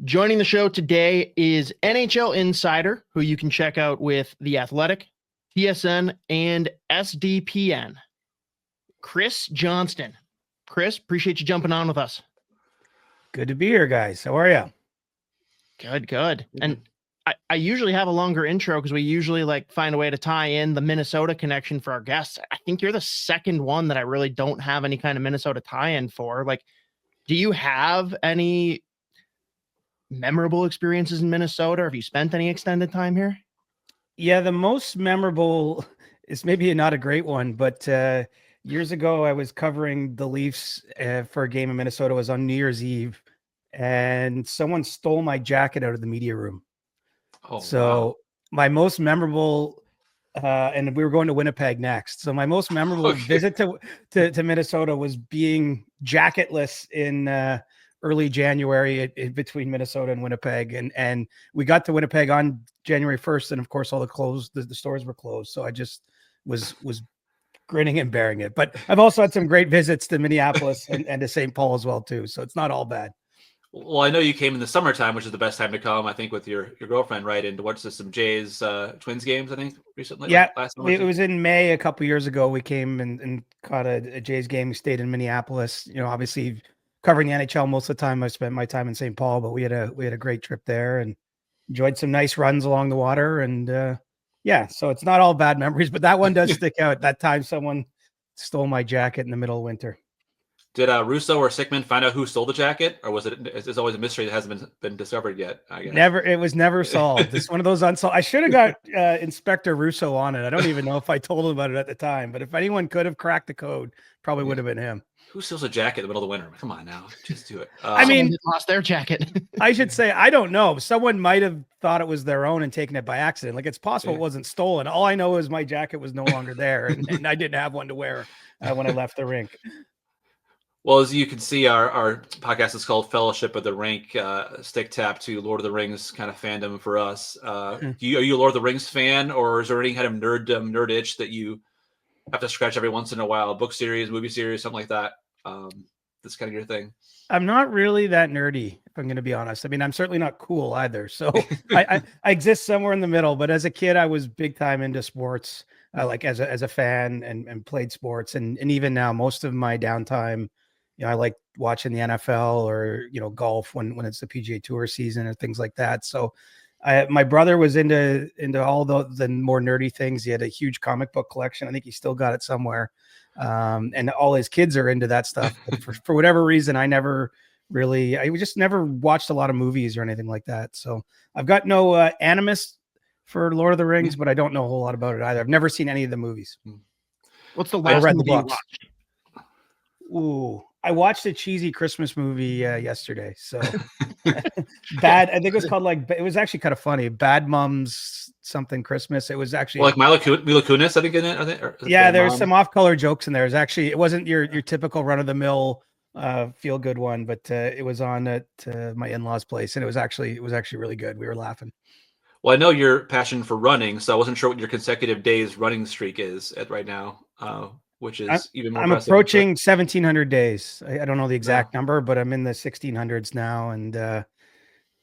Joining the show today is NHL Insider, who you can check out with The Athletic, TSN, and SDPN. Chris Johnston. Chris, appreciate you jumping on with us. Good to be here, guys. How are you? Good. And I usually have a longer intro because we usually find a way to tie in the Minnesota connection for our guests. I think you're the second one that I really don't have any kind of Minnesota tie-in for. Do you have any memorable experiences in Minnesota, or have you spent any extended time here? Yeah, the most memorable is maybe not a great one, but years ago I was covering the Leafs for a game in Minnesota. It was on New Year's Eve, and someone stole my jacket out of the media room. Wow. My most memorable, and we were going to Winnipeg next. So my most memorable visit to Minnesota was being jacketless in early January between Minnesota and Winnipeg. And we got to Winnipeg on January 1st. And of course, all the stores were closed. So I just was grinning and bearing it. But I've also had some great visits to Minneapolis and to St. Paul as well, too. So it's not all bad. Well, I know you came in the summertime, which is the best time to come, I think, with your girlfriend, right? And to watch some Jays Twins games, I think, recently. Yeah, it was in May a couple years ago. We came and caught a Jays game. We stayed in Minneapolis. Obviously covering the NHL most of the time. I spent my time in St. Paul, but we had a great trip there and enjoyed some nice runs along the water. And so it's not all bad memories, but that one does stick out. That time someone stole my jacket in the middle of winter. Did Russo or Sickman find out who stole the jacket, or was it's always a mystery that hasn't been discovered yet? I guess. Never. It was never solved. It's one of those unsolved. I should have got Inspector Russo on it. I don't even know if I told him about it at the time, but if anyone could have cracked the code, probably would have been him. Who steals a jacket in the middle of the winter? Come on now, just do it. I mean, lost their jacket. I should say, I don't know. Someone might have thought it was their own and taken it by accident. It's possible it wasn't stolen. All I know is my jacket was no longer there, and I didn't have one to wear when I left the rink. Well, as you can see, our podcast is called Fellowship of the Rink, stick tap to Lord of the Rings kind of fandom for us. Are you a Lord of the Rings fan, or is there any kind of nerd itch that you have to scratch every once in a while? Book series, movie series, something like that. That's kind of your thing. I'm not really that nerdy, if I'm going to be honest. I mean, I'm certainly not cool either. So I exist somewhere in the middle. But as a kid, I was big time into sports, as a fan and played sports. And even now, most of my downtime, I like watching the NFL or, golf when it's the PGA Tour season or things like that. So my brother was into all the more nerdy things. He had a huge comic book collection. I think he still got it somewhere. And all his kids are into that stuff. But for whatever reason, I just never watched a lot of movies or anything like that. So I've got no animus for Lord of the Rings, but I don't know a whole lot about it either. I've never seen any of the movies. What's the last movie you watched? Ooh, I watched a cheesy Christmas movie yesterday. So bad. I think it was called it was actually kind of funny. Bad Moms something Christmas. It was actually Mila Kunis, I think, in it. Yeah, there's some off-color jokes in there. It wasn't your typical run-of-the-mill feel good one, but it was on at my in-laws' place, and it was actually really good. We were laughing. Well, I know your passion for running, so I wasn't sure what your consecutive days running streak is at right now. Which is even more. I'm approaching 1,700 days. I don't know the exact number, but I'm in the 1,600s now, and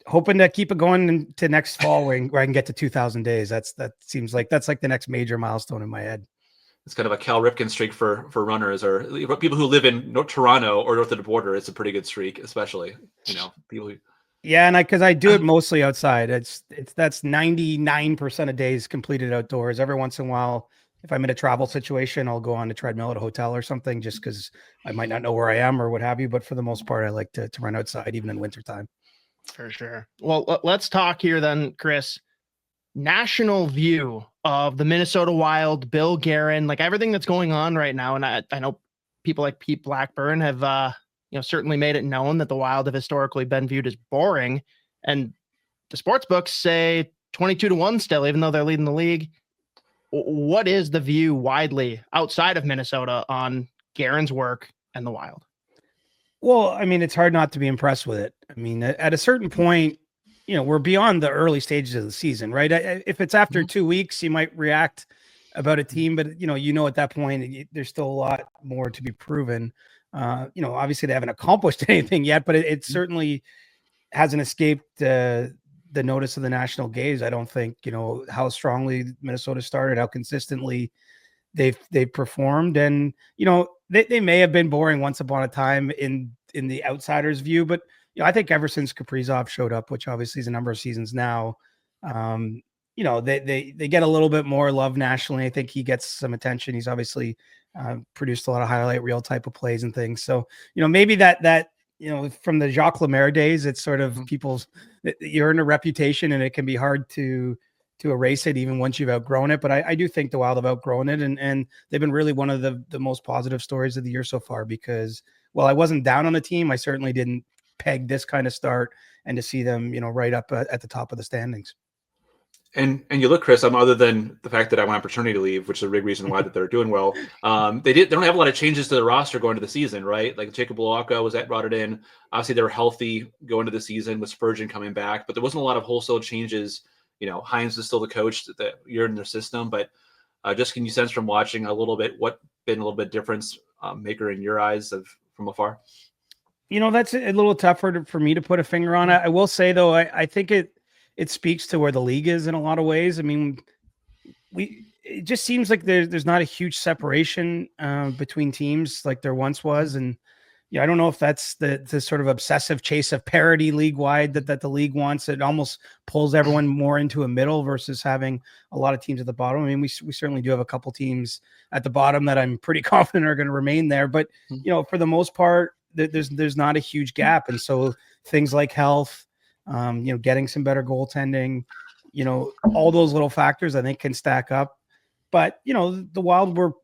hoping to keep it going to next fall where I can get to 2,000 days. That seems like that's the next major milestone in my head. It's kind of a Cal Ripken streak for runners or people who live in Toronto or north of the border. It's a pretty good streak, especially people who. Yeah, and because I do it mostly outside. That's 99% of days completed outdoors. Every once in a while, if I'm in a travel situation, I'll go on a treadmill at a hotel or something just because I might not know where I am or what have you. But for the most part, I like to run outside even in wintertime. For sure. Well, let's talk here then, Chris. National view of the Minnesota Wild, Bill Guerin, everything that's going on right now. And I know people like Pete Blackburn have, certainly made it known that the Wild have historically been viewed as boring. And the sports books say 22-1 still, even though they're leading the league. What is the view widely outside of Minnesota on Guerin's work and the Wild? Well, I mean, it's hard not to be impressed with it. I mean, at a certain point, we're beyond the early stages of the season, right? If it's after 2 weeks, you might react about a team, but at that point, there's still a lot more to be proven. Obviously they haven't accomplished anything yet, but it's certainly hasn't escaped the notice of the national gaze. I don't think, how strongly Minnesota started, how consistently they've performed. And, they may have been boring once upon a time in the outsider's view, but I think ever since Caprizov showed up, which obviously is a number of seasons now, they get a little bit more love nationally. I think he gets some attention. He's obviously produced a lot of highlight reel type of plays and things. So, maybe that from the Jacques Lemaire days, it's sort of you earn a reputation, and it can be hard to erase it even once you've outgrown it. But I do think the Wild have outgrown it, and they've been really one of the most positive stories of the year so far, because while I wasn't down on the team, I certainly didn't peg this kind of start, and to see them, right up at the top of the standings. And you look, Chris, other than the fact that I went on paternity leave, which is a big reason why that they're doing well, they don't have a lot of changes to the roster going into the season, right? Like Jacob Lawaka was brought it in. Obviously, they were healthy going into the season with Spurgeon coming back, but there wasn't a lot of wholesale changes. Hines is still the coach that you're in their system, but just can you sense from watching a little bit what been a little bit difference maker in your eyes from afar? That's a little tougher for me to put a finger on. I will say though, I think it speaks to where the league is in a lot of ways. I mean, it just seems like there's not a huge separation between teams like there once was. And I don't know if that's the sort of obsessive chase of parity league wide that the league wants. It almost pulls everyone more into a middle versus having a lot of teams at the bottom. I mean, we certainly do have a couple teams at the bottom that I'm pretty confident are going to remain there, but for the most part, there's not a huge gap. And so things like health, getting some better goaltending, all those little factors I think can stack up. But, the Wild were,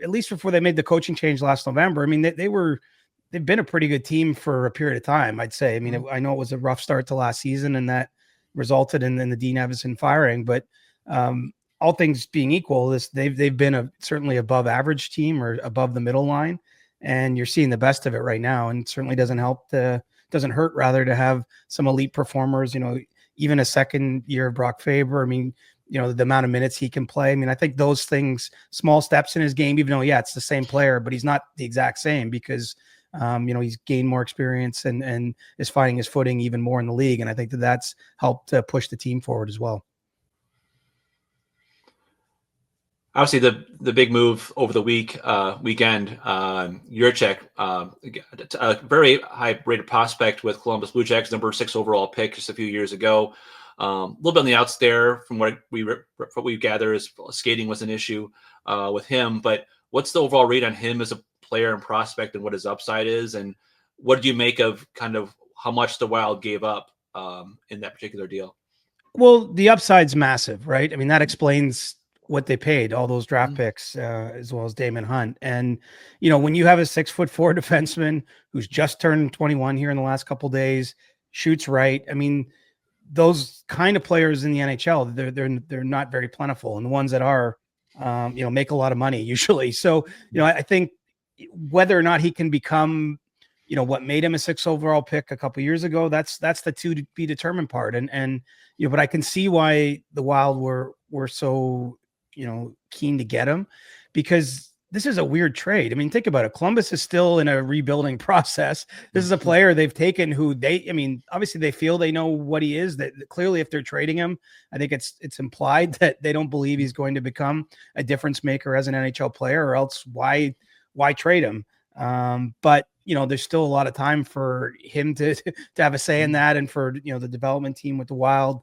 at least before they made the coaching change last November, I mean, they've been a pretty good team for a period of time, I'd say. I mean, I know it was a rough start to last season, and that resulted in the Dean Evason firing, but all things being equal, they've been certainly above average team, or above the middle line, and you're seeing the best of it right now. And certainly doesn't hurt rather to have some elite performers, even a second year of Brock Faber. I mean, the amount of minutes he can play. I mean, I think those things, small steps in his game, even though, it's the same player, but he's not the exact same because, he's gained more experience and is finding his footing even more in the league. And I think that's helped push the team forward as well. Obviously, the big move over the weekend, Jiricek, a very high rated prospect with Columbus Blue Jackets, number 6 overall pick just a few years ago. A little bit on the outs there, from what we gather, is skating was an issue with him. But what's the overall rate on him as a player and prospect, and what his upside is, and what did you make of kind of how much the Wild gave up in that particular deal? Well, the upside's massive, right? I mean, that explains what they paid, all those draft picks, as well as Damon Hunt. And, when you have a 6'4" defenseman who's just turned 21 here in the last couple of days, shoots right. I mean, those kind of players in the NHL, they're not very plentiful. And the ones that are, make a lot of money usually. So, I think whether or not he can become, what made him a 6 overall pick a couple of years ago, that's the to be determined part. And, but I can see why the Wild were so, keen to get him, because this is a weird trade. I mean, think about it. Columbus is still in a rebuilding process. This is a player they've taken who obviously they feel they know what he is. That clearly, if they're trading him, I think it's implied that they don't believe he's going to become a difference maker as an NHL player, or else why trade him? But there's still a lot of time for him to have a say in that, and for the development team with the Wild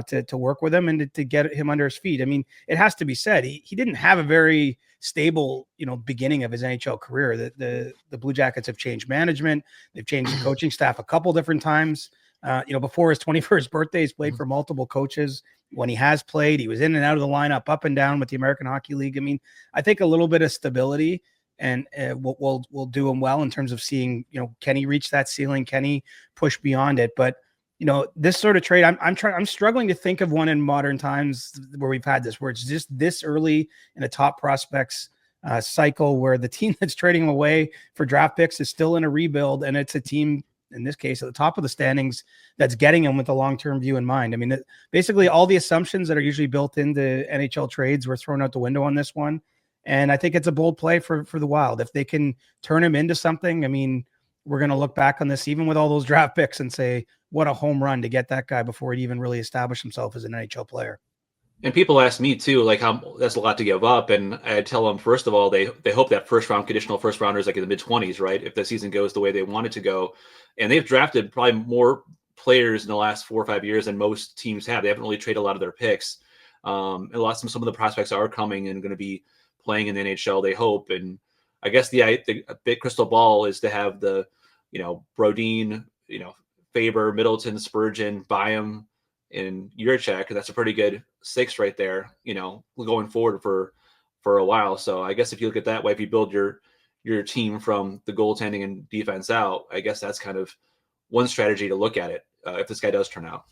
to work with him and to get him under his feet. I mean, it has to be said, he didn't have a very stable, beginning of his NHL career. The Blue Jackets have changed management. They've changed the coaching staff a couple different times. Before his 21st birthday, he's played for multiple coaches. When he has played, he was in and out of the lineup, up and down with the American Hockey League. I mean, I think a little bit of stability and will do him well in terms of seeing, can he reach that ceiling? Can he push beyond it? But this sort of trade, I'm struggling to think of one in modern times where we've had this, where it's just this early in a top prospects cycle, where the team that's trading him away for draft picks is still in a rebuild, and it's a team, in this case, at the top of the standings, that's getting him with a long-term view in mind. I mean, basically all the assumptions that are usually built into NHL trades were thrown out the window on this one. And I think it's a bold play for the Wild. If they can turn him into something, I mean, we're going to look back on this, even with all those draft picks, and say, what a home run to get that guy before he'd even really established himself as an NHL player. And people ask me too, like, how that's a lot to give up. And I tell them, first of all, they hope that conditional first rounders like in the mid-20s, right? If the season goes the way they want it to go. And they've drafted probably more players in the last 4 or 5 years than most teams have. They haven't really traded a lot of their picks. And some of the prospects are coming and going to be playing in the NHL, they hope. And I guess the big crystal ball is to have the, Brodin, Faber, Middleton, Spurgeon, Byam, and Jiricek. That's a pretty good 6 right there, going forward for a while. So I guess if you look at that way, if you build your team from the goaltending and defense out, I guess that's kind of one strategy to look at it if this guy does turn out.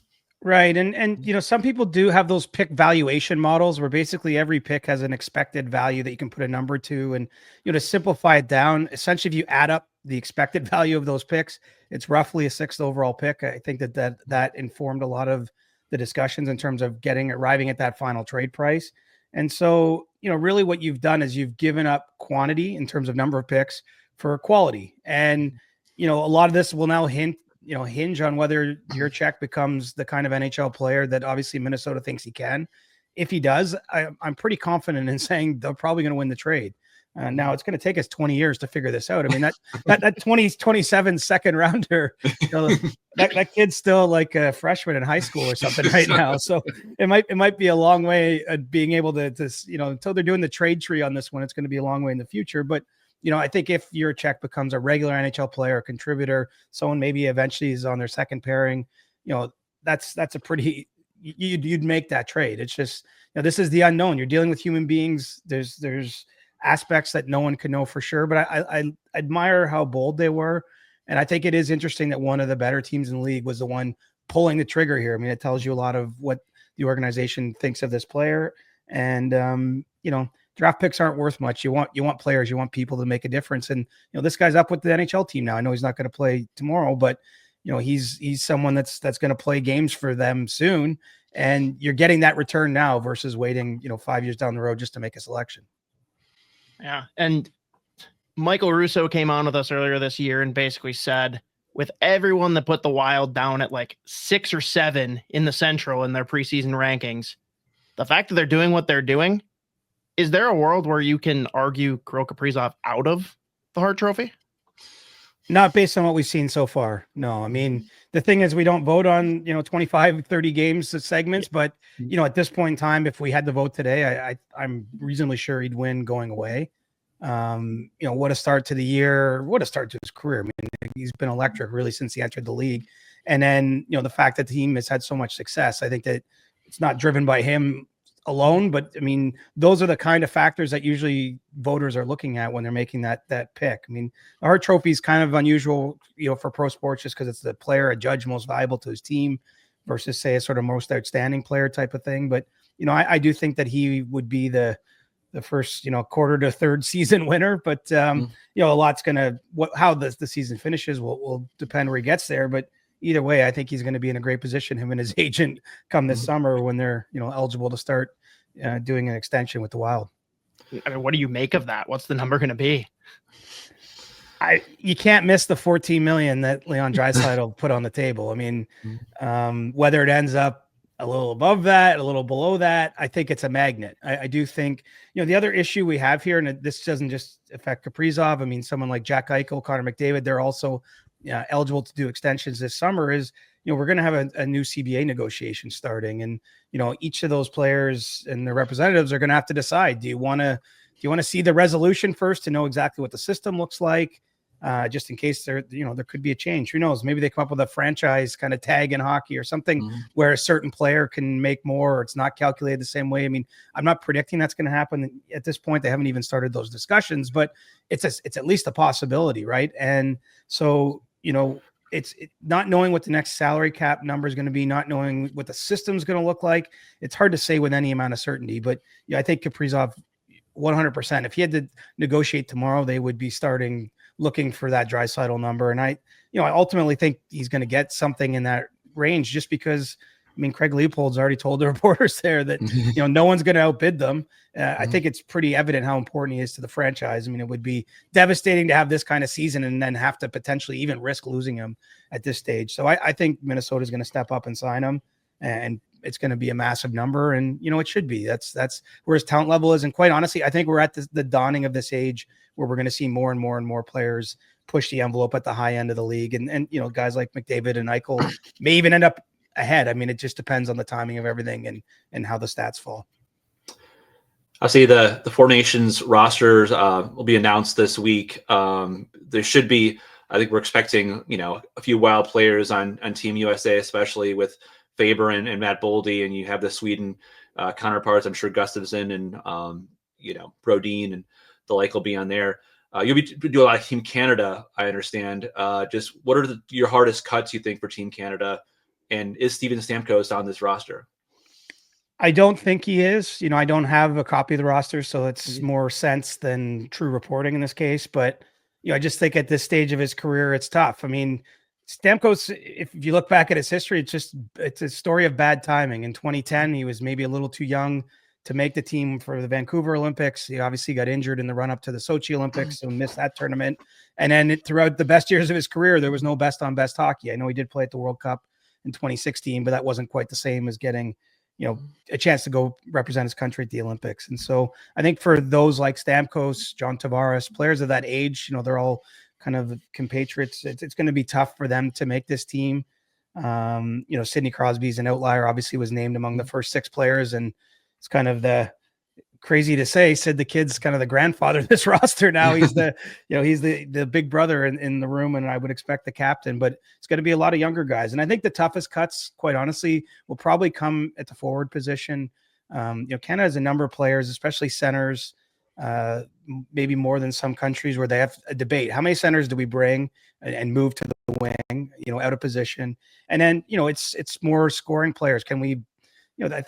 Right. And some people do have those pick valuation models where basically every pick has an expected value that you can put a number to. And, to simplify it down, essentially, if you add up the expected value of those picks, it's roughly a 6th overall pick. I think that informed a lot of the discussions in terms of arriving at that final trade price. And so, really what you've done is you've given up quantity in terms of number of picks for quality. And, a lot of this will now hinge on whether Jiricek becomes the kind of NHL player that obviously Minnesota thinks he can. If he does, I'm pretty confident in saying they're probably going to win the trade. Now it's going to take us 20 years to figure this out. I mean, that 27 second rounder, that kid's still like a freshman in high school or something right now. So it might be a long way being able to until they're doing the trade tree on this one, it's going to be a long way in the future. But I think if Jiricek becomes a regular NHL player, a contributor, someone maybe eventually is on their second pairing, that's a pretty, you'd make that trade. It's just, this is the unknown. You're dealing with human beings. There's aspects that no one can know for sure, but I admire how bold they were. And I think it is interesting that one of the better teams in the league was the one pulling the trigger here. I mean, it tells you a lot of what the organization thinks of this player. And, draft picks aren't worth much. You want players, you want people to make a difference. And, this guy's up with the NHL team now. I know he's not going to play tomorrow, but he's someone that's going to play games for them soon. And you're getting that return now versus waiting, 5 years down the road just to make a selection. Yeah. And Michael Russo came on with us earlier this year and basically said, with everyone that put the Wild down at like 6 or 7 in the Central in their preseason rankings, the fact that they're doing what they're doing, is there a world where you can argue Kirill Kaprizov out of the Hart Trophy? Not based on what we've seen so far. No, I mean, the thing is we don't vote on, 25, 30 games segments, but, at this point in time, if we had to vote today, I'm reasonably sure he'd win going away. What a start to the year, what a start to his career. I mean, he's been electric really since he entered the league. And then, the fact that the team has had so much success, I think that it's not driven by him alone, but I mean, those are the kind of factors that usually voters are looking at when they're making that pick. I mean, the Hart Trophy is kind of unusual, for pro sports just because it's the player, a judge most valuable to his team versus say a sort of most outstanding player type of thing. But, I do think that he would be the first, quarter to third season winner, but a lot's going to, how the season finishes will depend where he gets there. But either way, I think he's going to be in a great position, him and his agent, come this summer when they're, eligible to start doing an extension with the Wild. I mean, what do you make of that? What's the number going to be? You can't miss the $14 million that Leon Draisaitl put on the table. I mean, whether it ends up a little above that, a little below that, I think it's a magnet. I do think, the other issue we have here, and this doesn't just affect Caprizov. I mean, someone like Jack Eichel, Connor McDavid, they're also eligible to do extensions this summer. Is we're going to have a new CBA negotiation starting, and each of those players and their representatives are going to have to decide: do you want to see the resolution first to know exactly what the system looks like, just in case there could be a change. Who knows? Maybe they come up with a franchise kind of tag in hockey or something where a certain player can make more, or it's not calculated the same way. I mean, I'm not predicting that's going to happen at this point. They haven't even started those discussions, but it's at least a possibility, right? And so it's not knowing what the next salary cap number is going to be, not knowing what the system is going to look like. It's hard to say with any amount of certainty, but I think Caprizov 100%, if he had to negotiate tomorrow, they would be starting looking for that Draisaitl number. And I ultimately think he's going to get something in that range just because, I mean, Craig Leopold's already told the reporters there that, no one's going to outbid them. I think it's pretty evident how important he is to the franchise. I mean, it would be devastating to have this kind of season and then have to potentially even risk losing him at this stage. So I think Minnesota is going to step up and sign him, and it's going to be a massive number. And, it should be. That's where his talent level is. And quite honestly, I think we're at the dawning of this age where we're going to see more and more and more players push the envelope at the high end of the league. And guys like McDavid and Eichel may even end up ahead. I mean, it just depends on the timing of everything and how the stats fall. I'll see the Four Nations rosters will be announced this week. There should be, I think we're expecting, a few wild players on Team USA, especially with Faber and Matt Boldy, and you have the Sweden counterparts. I'm sure Gustafsson and, Brodin and the like will be on there. You'll be doing a lot of Team Canada, I understand. Just what are your hardest cuts, you think, for Team Canada? And is Steven Stamkos on this roster? I don't think he is. I don't have a copy of the roster, so it's more sense than true reporting in this case. But, I just think at this stage of his career, it's tough. I mean, Stamkos, if you look back at his history, it's a story of bad timing. In 2010, he was maybe a little too young to make the team for the Vancouver Olympics. He obviously got injured in the run up to the Sochi Olympics and missed that tournament. And then throughout the best years of his career, there was no best on best hockey. I know he did play at the World Cup in 2016, but that wasn't quite the same as getting, a chance to go represent his country at the Olympics. And so I think for those like Stamkos, John Tavares, players of that age, they're all kind of compatriots. It's going to be tough for them to make this team. Sidney Crosby's an outlier, obviously was named among the first 6 players, and it's kind of crazy to say, Sid the Kid's kind of the grandfather of this roster now. He's he's the big brother in the room, and I would expect the captain, but it's going to be a lot of younger guys. And I think the toughest cuts, quite honestly, will probably come at the forward position. Canada has a number of players, especially centers, maybe more than some countries where they have a debate. How many centers do we bring and move to the wing, out of position? And then, it's more scoring players. Can we,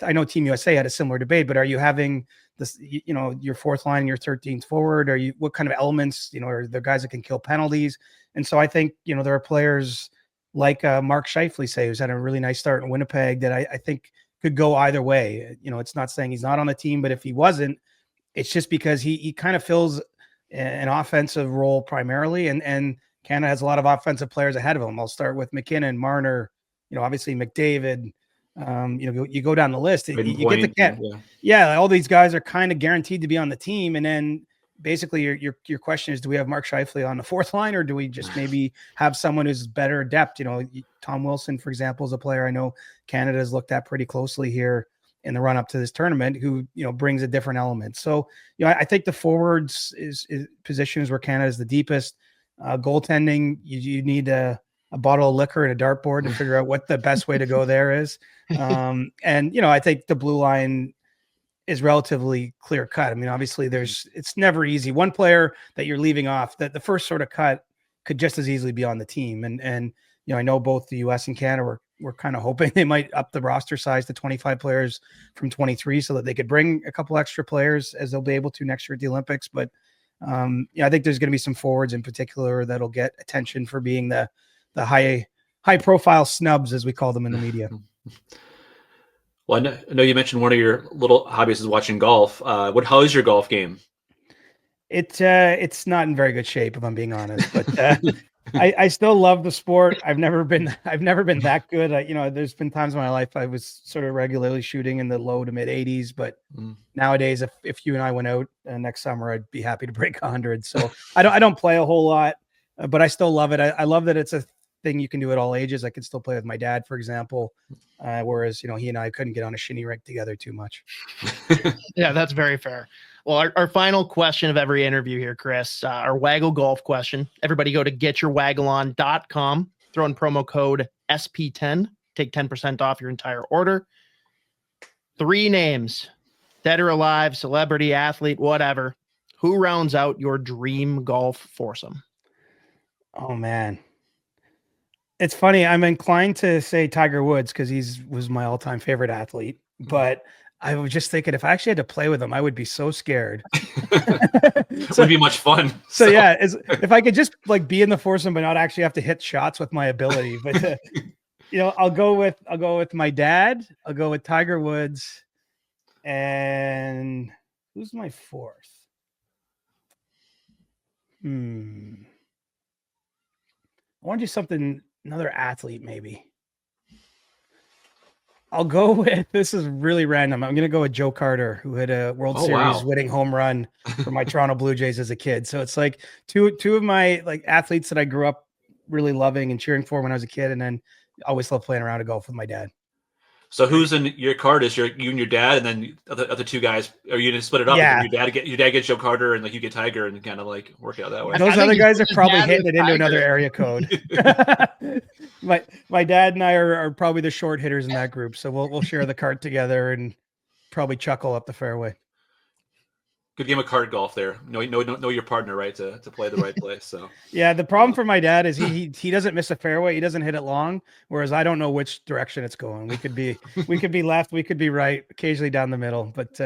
I know Team USA had a similar debate, but are you having this, your fourth line and your 13th forward? What kind of elements, are there guys that can kill penalties? And so I think, there are players like Mark Scheifele, who's had a really nice start in Winnipeg that I think could go either way. It's not saying he's not on the team, but if he wasn't, it's just because he kind of fills an offensive role primarily. And Canada has a lot of offensive players ahead of him. I'll start with McKinnon, Marner, obviously McDavid. You go down the list, you get the all these guys are kind of guaranteed to be on the team. And then basically your question is, do we have Mark Scheifele on the fourth line, or do we just maybe have someone who's better adept? Tom Wilson, for example, is a player I know Canada has looked at pretty closely here in the run up to this tournament, who, brings a different element. So, I think the forwards is positions where Canada is the deepest. Goaltending, you need a bottle of liquor and a dartboard to figure out what the best way to go there is. And, I think the blue line is relatively clear cut. I mean, obviously it's never easy. One player that you're leaving off, that the first sort of cut could just as easily be on the team. And I know both the US and Canada were kind of hoping they might up the roster size to 25 players from 23 so that they could bring a couple extra players, as they'll be able to next year at the Olympics. But I think there's going to be some forwards in particular that'll get attention for being the high profile snubs, as we call them in the media. Well, I know you mentioned one of your little hobbies is watching golf. How is your golf game? It's not in very good shape, if I'm being honest, but I still love the sport. I've never been that good. There's been times in my life I was sort of regularly shooting in the low to mid 80s, but nowadays, if you and I went out next summer, I'd be happy to break 100. So I don't play a whole lot, but I still love it. I love that it's a thing you can do at all ages. I can still play with my dad, for example, whereas he and I couldn't get on a shinny rink together too much. Yeah, that's very fair. Well, our final question of every interview here, Chris, our Waggle golf question. Everybody go to getyourwaggleon.com, throw in promo code SP10, take 10% off your entire order. 3 names, dead or alive, celebrity, athlete, whatever. Who rounds out your dream golf foursome? Oh, man. It's funny. I'm inclined to say Tiger Woods because was my all-time favorite athlete. But I was just thinking, if I actually had to play with him, I would be so scared. It would be much fun. So yeah, if I could just be in the foursome, but not actually have to hit shots with my ability. But I'll go with my dad. I'll go with Tiger Woods. And who's my fourth? I want to do something, another athlete, maybe. I'll go with, this is really random. I'm going to go with Joe Carter, who hit a World Series winning home run for my Toronto Blue Jays as a kid. So it's like two of my like athletes that I grew up really loving and cheering for when I was a kid. And then always loved playing around to golf with my dad. So who's in your card? Is you and your dad, and then other two guys? Are you gonna split it up? Yeah. Your dad gets Joe Carter, and like you get Tiger, and kind of like work out that way. Those other guys are probably hitting it into another area code. my dad and I are probably the short hitters in that group, so we'll share the cart together and probably chuckle up the fairway. Good game of card golf there. Know your partner, right, to play the right place. So yeah, the problem for my dad is he doesn't miss a fairway. He doesn't hit it long, whereas I don't know which direction it's going. We could be left, we could be right, occasionally down the middle, but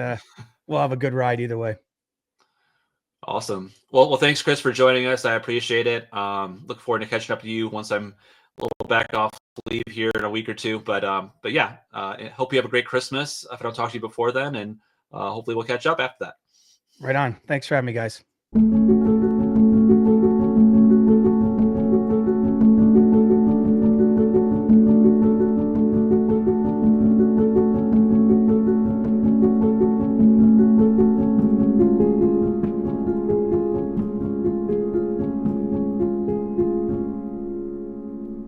we'll have a good ride either way. Awesome. Well, thanks, Chris, for joining us. I appreciate it. Look forward to catching up to you once I'm a little back off leave here in a week or two. But yeah, hope you have a great Christmas. If I don't talk to you before then, and hopefully we'll catch up after that. Right on. Thanks for having me, guys.